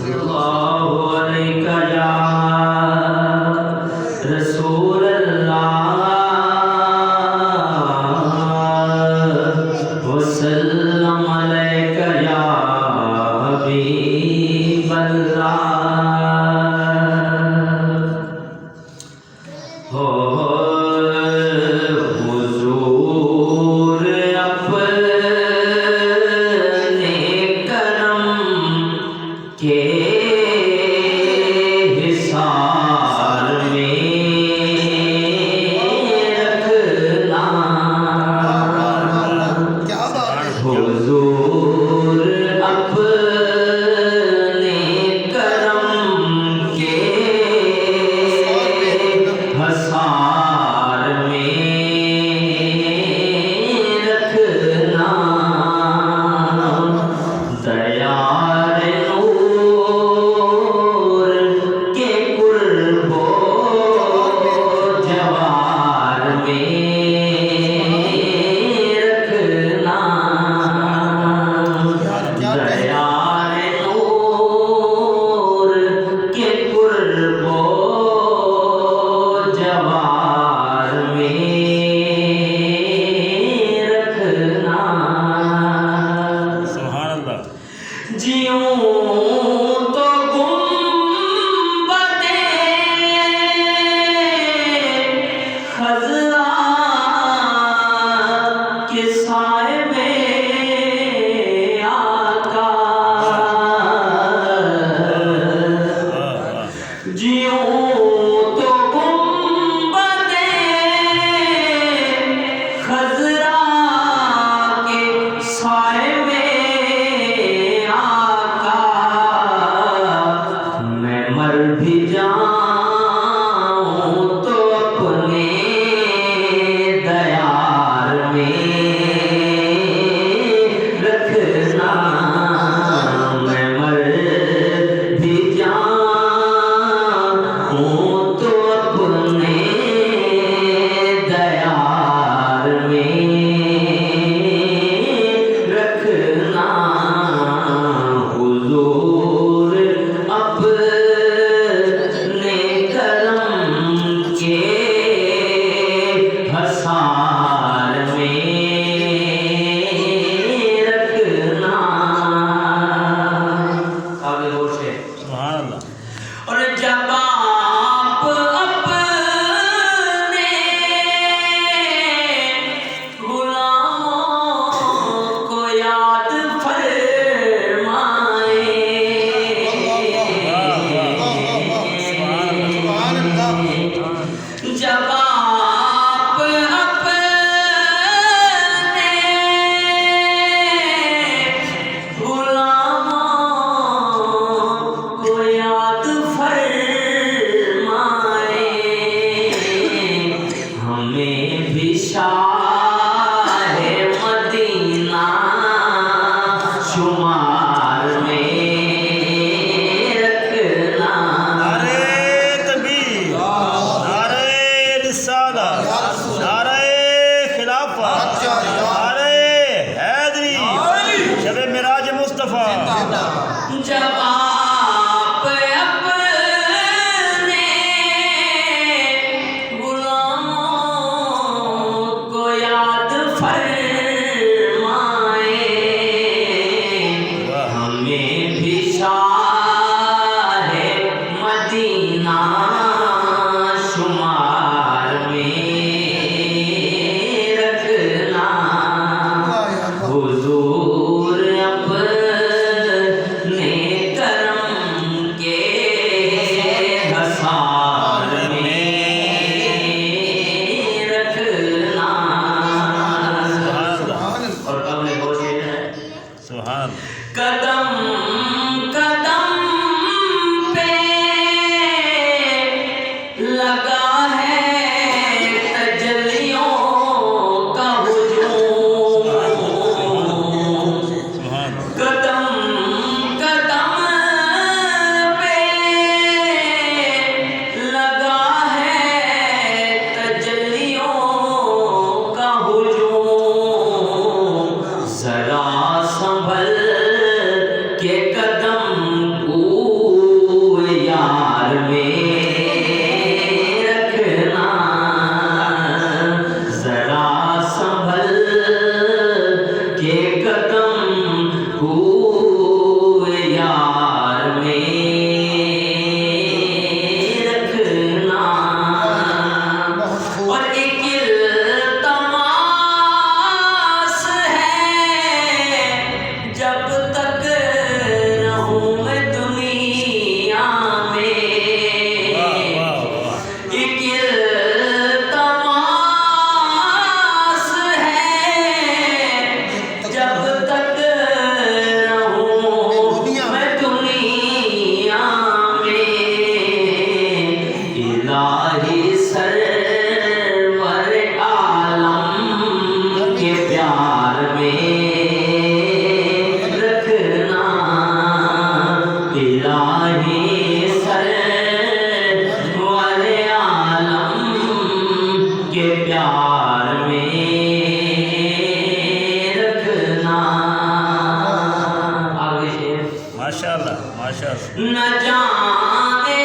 सल्लल्लाहु अलैका या रसूल अल्लाह वसल्लम अलैका या हबीब अल्लाह हो हुजूर अपने करम के हिसार में रखना हुजूर अपने करम के हिसार में रखना दयार नूर के कुर्बो जवार में रखना दयार नूर के कुर्बो जवार में रखना सुभान अल्लाह। जियूं तो गुंबदे खज़रा के साए में आका जियूं तो गुंबदे खज़रा के साए में आका मैं मर भी जाऊं तो अपने दयार में रखना मैं मर भी जाऊं तो अपने दयार में रखना हुजूर अपने الہی سرور عالم کے پیار میں رکھنا. آگے شیر ماشاءاللہ ماشاءاللہ. نہ جانے